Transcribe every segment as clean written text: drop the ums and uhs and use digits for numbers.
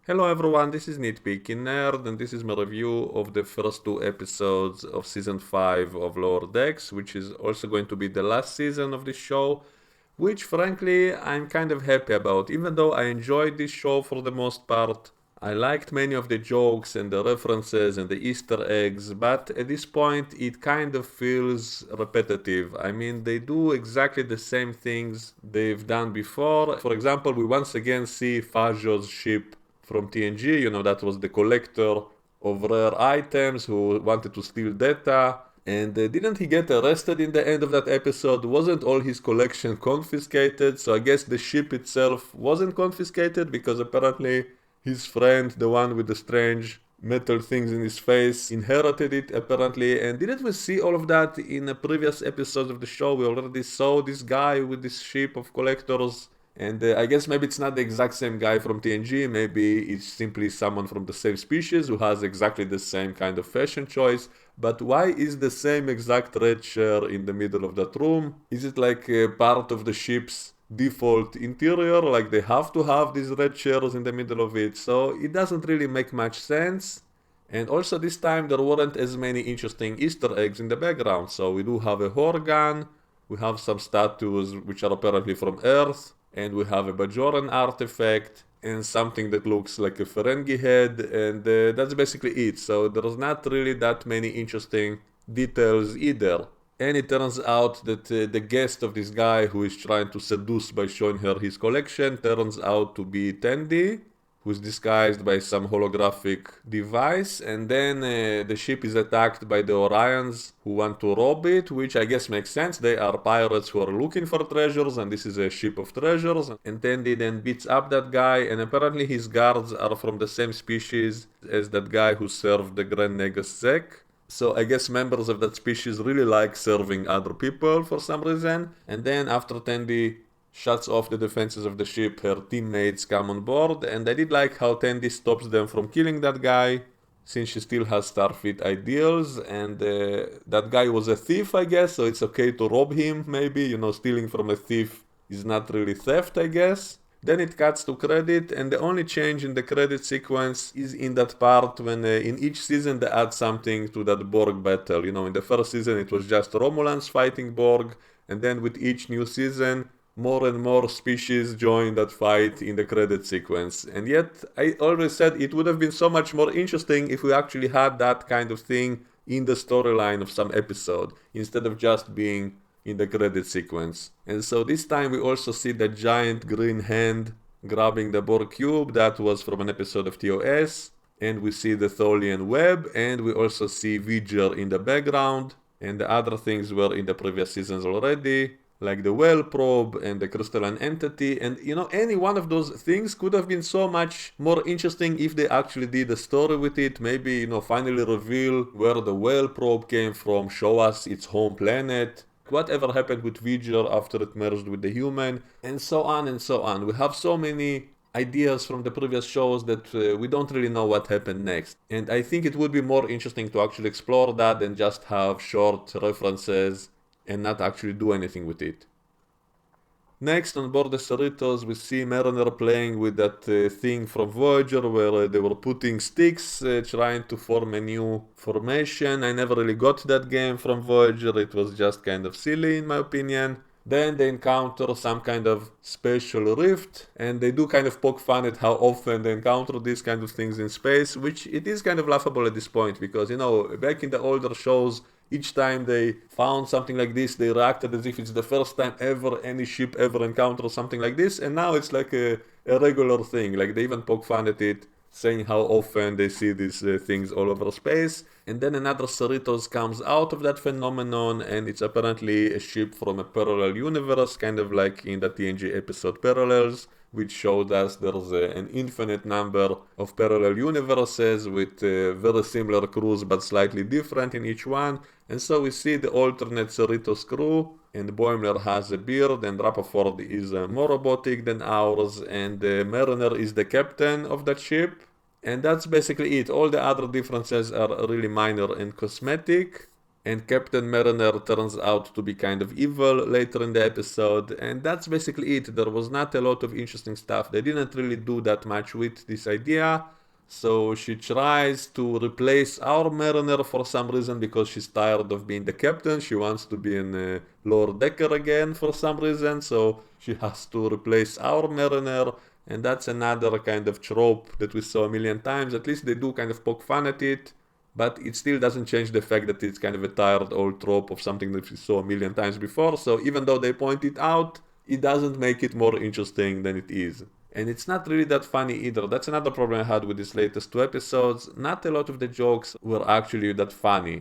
Hello everyone, this is Nitpicking Nerd, and this is my review of the first two episodes of Season 5 of Lower Decks, which is also going to be the last season of this show, which frankly I'm kind of happy about, even though I enjoyed this show for the most part. I liked many of the jokes and the references and the Easter eggs, but at this point it kind of feels repetitive. I mean, they do exactly the same things they've done before. For example, we once again see Fajo's ship from TNG, that was the collector of rare items who wanted to steal data. And didn't he get arrested in the end of that episode? Wasn't all his collection confiscated? So I guess the ship itself wasn't confiscated because apparently his friend, the one with the strange metal things in his face, inherited it apparently. And didn't we see all of that in a previous episode of the show? We already saw this guy with this ship of collectors. And I guess maybe it's not the exact same guy from TNG, maybe it's simply someone from the same species who has exactly the same kind of fashion choice. But why is the same exact red chair in the middle of that room? Is it like a part of the ship's default interior? Like they have to have these red chairs in the middle of it? So it doesn't really make much sense. And also this time there weren't as many interesting Easter eggs in the background. So we do have a Horgan, we have some statues which are apparently from Earth, and we have a Bajoran artifact and something that looks like a Ferengi head, and that's basically it. So there's not really that many interesting details either. And it turns out that the guest of this guy who is trying to seduce by showing her his collection turns out to be Tandy, who's disguised by some holographic device, and then the ship is attacked by the Orions who want to rob it, which I guess makes sense. They are pirates who are looking for treasures, and this is a ship of treasures. And Tandy then beats up that guy, and apparently his guards are from the same species as that guy who served the Grand Negus Zek. So I guess members of that species really like serving other people for some reason. And then after Tandy shuts off the defenses of the ship, her teammates come on board, and I did like how Tandy stops them from killing that guy, since she still has Starfleet ideals, and that guy was a thief, I guess, so it's okay to rob him, maybe, stealing from a thief is not really theft, I guess. Then it cuts to credit, and the only change in the credit sequence is in that part when in each season they add something to that Borg battle. In the first season it was just Romulans fighting Borg, and then with each new season more and more species join that fight in the credit sequence. And yet, I always said it would have been so much more interesting if we actually had that kind of thing in the storyline of some episode, instead of just being in the credit sequence. And so this time we also see the giant green hand grabbing the Borg cube. That was from an episode of TOS. And we see the Tholian web, and we also see V'ger in the background. And the other things were in the previous seasons already, like the whale probe and the crystalline entity. And any one of those things could have been so much more interesting if they actually did a story with it. Maybe finally reveal where the whale probe came from, show us its home planet, whatever happened with V'ger after it merged with the human, and so on and so on. We have so many ideas from the previous shows that we don't really know what happened next. And I think it would be more interesting to actually explore that than just have short references and not actually do anything with it. Next, on board the Cerritos, we see Mariner playing with that thing from Voyager where they were putting sticks, trying to form a new formation. I never really got that game from Voyager, it was just kind of silly in my opinion. Then they encounter some kind of spatial rift, and they do kind of poke fun at how often they encounter these kind of things in space, which it is kind of laughable at this point, because back in the older shows, each time they found something like this, they reacted as if it's the first time ever any ship ever encountered something like this, and now it's like a regular thing. Like they even poke fun at it, saying how often they see these things all over space. And then another Cerritos comes out of that phenomenon, and it's apparently a ship from a parallel universe, kind of like in the TNG episode Parallels, which showed us there's an infinite number of parallel universes with very similar crews but slightly different in each one. And so we see the alternate Cerritos crew, and Boimler has a beard, and Rappaport is more robotic than ours, and Mariner is the captain of that ship. And that's basically it. All the other differences are really minor and cosmetic. and Captain Mariner turns out to be kind of evil later in the episode, and that's basically it. There was not a lot of interesting stuff. They didn't really do that much with this idea. So she tries to replace our Mariner for some reason because she's tired of being the captain. She wants to be in lower decker again for some reason. So she has to replace our Mariner. And that's another kind of trope that we saw a million times. At least they do kind of poke fun at it. But it still doesn't change the fact that it's kind of a tired old trope of something that we saw a million times before. So even though they point it out, it doesn't make it more interesting than it is. And it's not really that funny either. That's another problem I had with these latest two episodes. Not a lot of the jokes were actually that funny.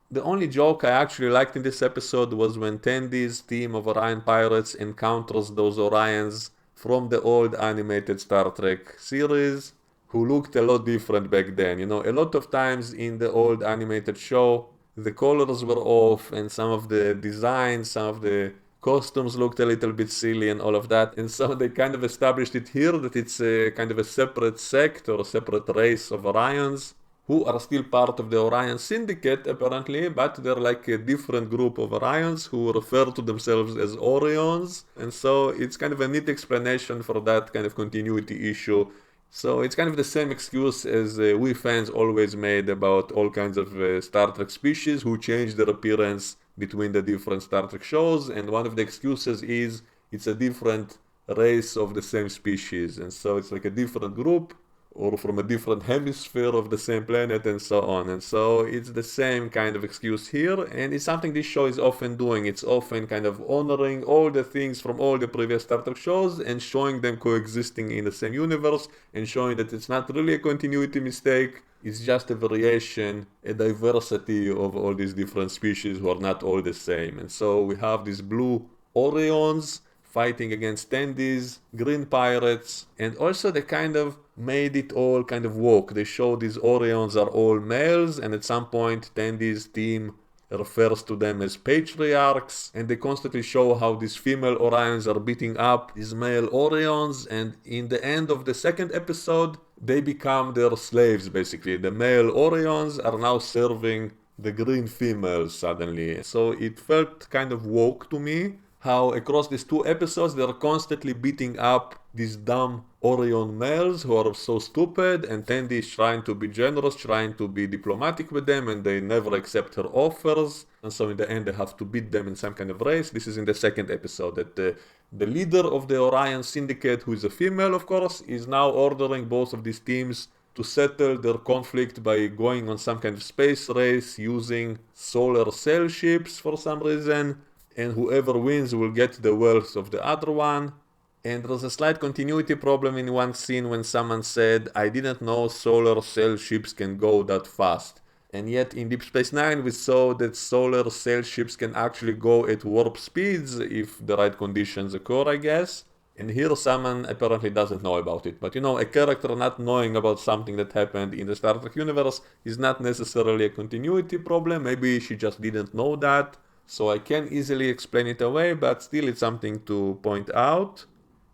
The only joke I actually liked in this episode was when Tandy's team of Orion pirates encounters those Orions from the old animated Star Trek series, who looked a lot different back then. You know, a lot of times in the old animated show, the colors were off and some of the designs, some of the costumes looked a little bit silly and all of that. And so they kind of established it here that it's a kind of a separate sect or a separate race of Orions who are still part of the Orion Syndicate apparently, but they're like a different group of Orions who refer to themselves as Orions. And so it's kind of a neat explanation for that kind of continuity issue. So it's kind of the same excuse as we fans always made about all kinds of Star Trek species who change their appearance between the different Star Trek shows, and one of the excuses is it's a different race of the same species, and so it's like a different group or from a different hemisphere of the same planet and so on. And so it's the same kind of excuse here, and it's something this show is often doing. It's often kind of honoring all the things from all the previous Star Trek shows and showing them coexisting in the same universe and showing that it's not really a continuity mistake. It's just a variation, a diversity of all these different species who are not all the same. And so we have these blue Orions fighting against Tandy's green pirates, and also they kind of made it all kind of woke. They show these Orions are all males, and at some point Tandy's team refers to them as patriarchs, and they constantly show how these female Orions are beating up these male Orions, and in the end of the second episode they become their slaves basically. The male Orions are now serving the green females suddenly. So it felt kind of woke to me, how across these two episodes they're constantly beating up these dumb Orion males who are so stupid, and Tandy is trying to be generous, trying to be diplomatic with them, and they never accept her offers, and so in the end they have to beat them in some kind of race. This is in the second episode, that the leader of the Orion Syndicate, who is a female of course, is now ordering both of these teams to settle their conflict by going on some kind of space race using solar sail ships for some reason, and whoever wins will get the wealth of the other one. And there's a slight continuity problem in one scene when someone said, I didn't know solar sail ships can go that fast. And yet in Deep Space Nine we saw that solar sail ships can actually go at warp speeds if the right conditions occur, I guess. And here someone apparently doesn't know about it. But you know, a character not knowing about something that happened in the Star Trek universe is not necessarily a continuity problem. Maybe she just didn't know that. So I can easily explain it away, but still it's something to point out.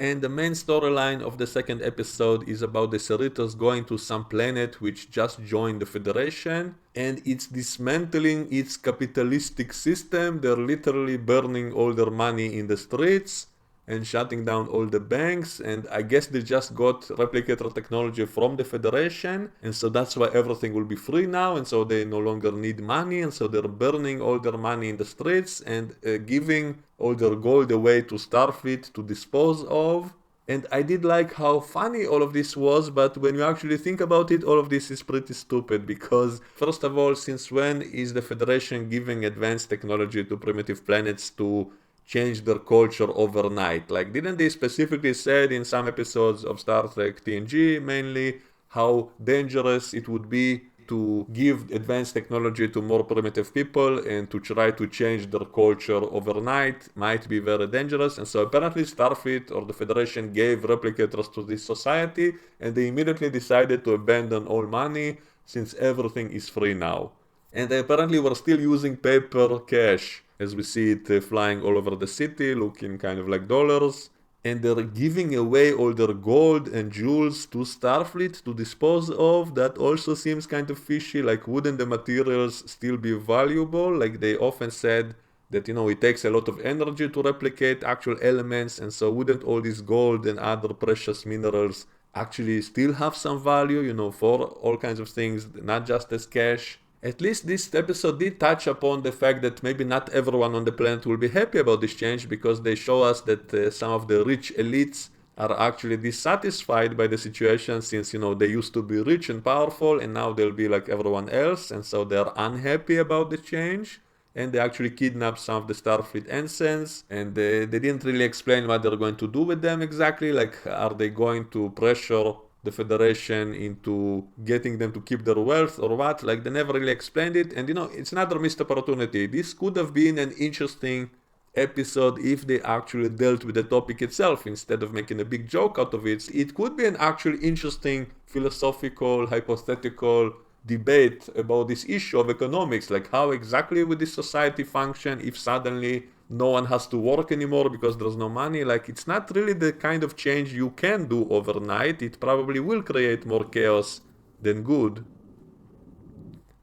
And the main storyline of the second episode is about the Cerritos going to some planet which just joined the Federation, and it's dismantling its capitalistic system. They're literally burning all their money in the streets and shutting down all the banks, and I guess they just got replicator technology from the Federation, and so that's why everything will be free now, and so they no longer need money, and so they're burning all their money in the streets and giving all their gold away to Starfleet to dispose of. And I did like how funny all of this was, but when you actually think about it, all of this is pretty stupid, because first of all, since when is the Federation giving advanced technology to primitive planets to change their culture overnight? Like, didn't they specifically said in some episodes of Star Trek TNG mainly how dangerous it would be to give advanced technology to more primitive people and to try to change their culture overnight might be very dangerous? And so apparently Starfleet or the Federation gave replicators to this society, and they immediately decided to abandon all money since everything is free now. And they apparently were still using paper cash, as we see it flying all over the city, looking kind of like dollars. and they're giving away all their gold and jewels to Starfleet to dispose of. That also seems kind of fishy. Like, wouldn't the materials still be valuable? Like, they often said that, it takes a lot of energy to replicate actual elements, and so wouldn't all this gold and other precious minerals actually still have some value, for all kinds of things, not just as cash? At least this episode did touch upon the fact that maybe not everyone on the planet will be happy about this change, because they show us that some of the rich elites are actually dissatisfied by the situation, since they used to be rich and powerful, and now they'll be like everyone else, and so they're unhappy about the change. And they actually kidnapped some of the Starfleet ensigns, and they didn't really explain what they're going to do with them exactly. Like, are they going to pressure the Federation into getting them to keep their wealth or what? Like, they never really explained it, and it's another missed opportunity. This could have been an interesting episode if they actually dealt with the topic itself instead of making a big joke out of it. It could be an actually interesting philosophical, hypothetical debate about this issue of economics, like how exactly would this society function if suddenly no one has to work anymore because there's no money. Like, it's not really the kind of change you can do overnight. It probably will create more chaos than good.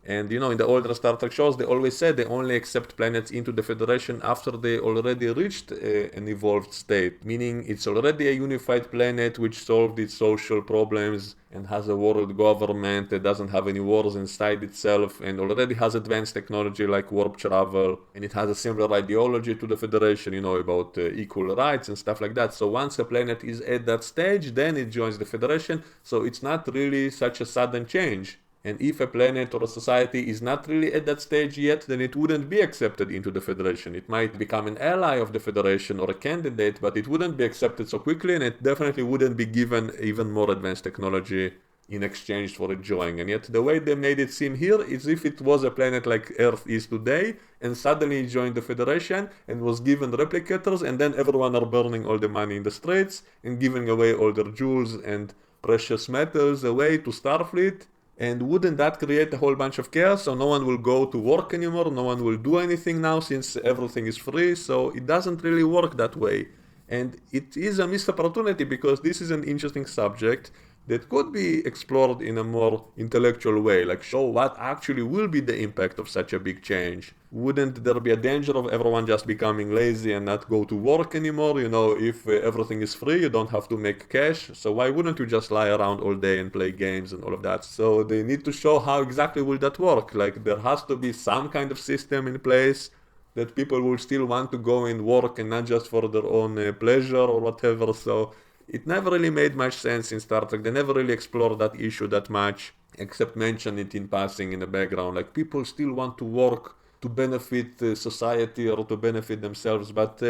And in the older Star Trek shows, they always said they only accept planets into the Federation after they already reached an evolved state, meaning it's already a unified planet which solved its social problems and has a world government that doesn't have any wars inside itself, and already has advanced technology like warp travel, and it has a similar ideology to the Federation, about equal rights and stuff like that. So once a planet is at that stage, then it joins the Federation, so it's not really such a sudden change. And if a planet or a society is not really at that stage yet, then it wouldn't be accepted into the Federation. It might become an ally of the Federation or a candidate, but it wouldn't be accepted so quickly, and it definitely wouldn't be given even more advanced technology in exchange for it joining. And yet the way they made it seem here is if it was a planet like Earth is today, and suddenly it joined the Federation and was given replicators, and then everyone are burning all the money in the streets and giving away all their jewels and precious metals away to Starfleet. And wouldn't that create a whole bunch of chaos? So no one will go to work anymore, no one will do anything now since everything is free. So it doesn't really work that way. And it is a missed opportunity, because this is an interesting subject that could be explored in a more intellectual way, like show what actually will be the impact of such a big change. Wouldn't there be a danger of everyone just becoming lazy and not go to work anymore? If everything is free, you don't have to make cash, so why wouldn't you just lie around all day and play games and all of that? So they need to show how exactly will that work. Like, there has to be some kind of system in place that people will still want to go and work, and not just for their own pleasure or whatever. So it never really made much sense in Star Trek. They never really explored that issue that much, except mention it in passing in the background. Like, people still want to work to benefit society or to benefit themselves, but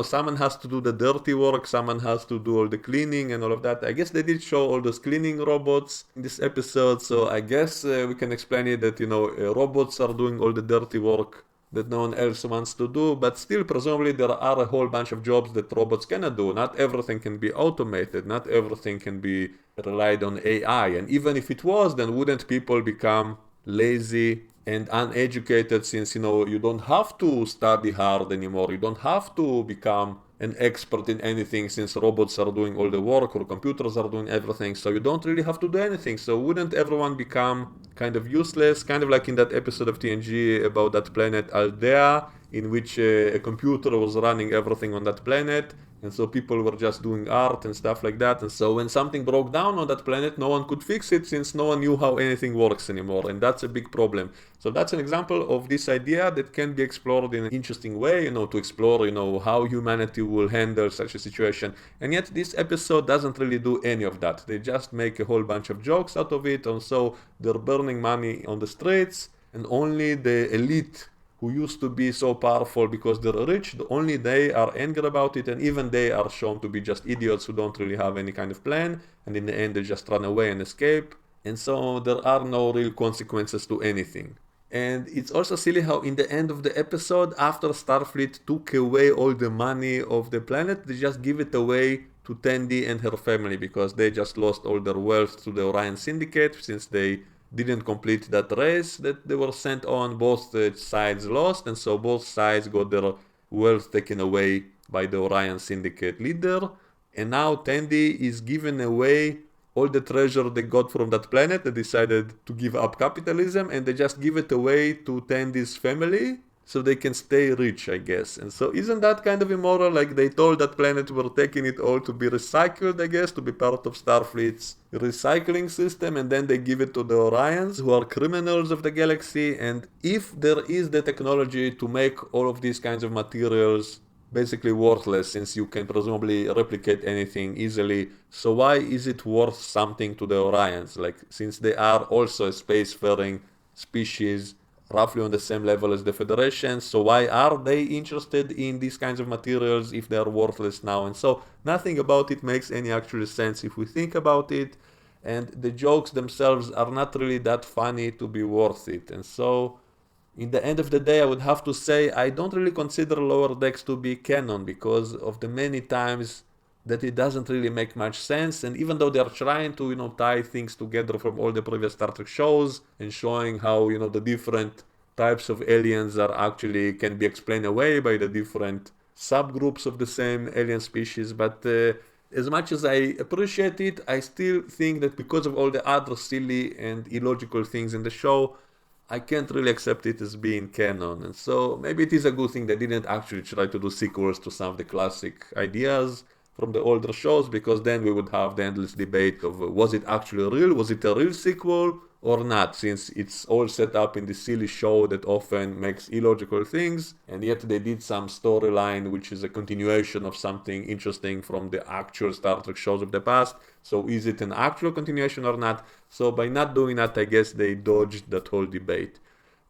someone has to do the dirty work, someone has to do all the cleaning and all of that. I guess they did show all those cleaning robots in this episode, so I guess we can explain it that robots are doing all the dirty work that no one else wants to do, but still presumably there are a whole bunch of jobs that robots cannot do. Not everything can be automated, not everything can be relied on AI, and even if it was, then wouldn't people become lazy and uneducated, since you don't have to study hard anymore, you don't have to become an expert in anything, since robots are doing all the work or computers are doing everything, so you don't really have to do anything. So wouldn't everyone become kind of useless, kind of like in that episode of TNG about that planet Aldea, in which a computer was running everything on that planet, and so people were just doing art and stuff like that. And so when something broke down on that planet, no one could fix it, since no one knew how anything works anymore, and that's a big problem. So that's an example of this idea that can be explored in an interesting way, to explore, how humanity will handle such a situation. And yet this episode doesn't really do any of that. They just make a whole bunch of jokes out of it, and so they're burning money on the streets, and only the elite who used to be so powerful because they're rich, only they are angry about it, and even they are shown to be just idiots who don't really have any kind of plan, and in the end they just run away and escape, and so there are no real consequences to anything. And it's also silly how in the end of the episode, after Starfleet took away all the money of the planet, they just give it away to Tandy and her family, because they just lost all their wealth to the Orion Syndicate, since they didn't complete that race that they were sent on. Both sides lost, and so both sides got their wealth taken away by the Orion Syndicate leader. and now Tandy is giving away all the treasure they got from that planet. They decided to give up capitalism, and they just give it away to Tandy's family so they can stay rich, I guess. And so isn't that kind of immoral? Like, they told that planet we're taking it all to be recycled, I guess, to be part of Starfleet's recycling system, and then they give it to the Orions, who are criminals of the galaxy. And if there is the technology to make all of these kinds of materials basically worthless, since you can presumably replicate anything easily, so why is it worth something to the Orions? Like, since they are also a spacefaring species roughly on the same level as the Federation, so why are they interested in these kinds of materials if they are worthless now? And so nothing about it makes any actual sense if we think about it, and the jokes themselves are not really that funny to be worth it. And so in the end of the day, I would have to say I don't really consider Lower Decks to be canon because of the many times that it doesn't really make much sense. And even though they're trying to, tie things together from all the previous Star Trek shows and showing how, the different types of aliens are actually can be explained away by the different subgroups of the same alien species. But as much as I appreciate it, I still think that because of all the other silly and illogical things in the show, I can't really accept it as being canon. And so maybe it is a good thing they didn't actually try to do sequels to some of the classic ideas from the older shows, because then we would have the endless debate of was it actually real, was it a real sequel or not, since it's all set up in this silly show that often makes illogical things, and yet they did some storyline which is a continuation of something interesting from the actual Star Trek shows of the past. So is it an actual continuation or not? So by not doing that, I guess they dodged that whole debate.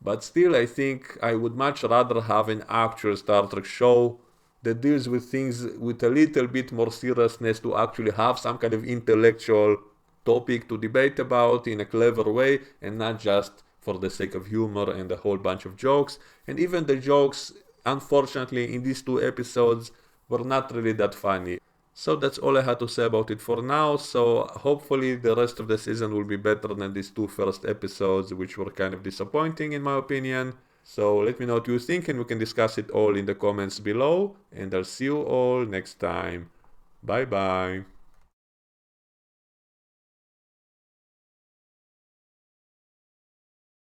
But still, I think I would much rather have an actual Star Trek show that deals with things with a little bit more seriousness, to actually have some kind of intellectual topic to debate about in a clever way, and not just for the sake of humor and a whole bunch of jokes. And even the jokes, unfortunately, in these 2 episodes were not really that funny. So that's all I had to say about it for now. So hopefully the rest of the season will be better than these 2 first episodes, which were kind of disappointing in my opinion. So let me know what you think, and we can discuss it all in the comments below. And I'll see you all next time. Bye bye.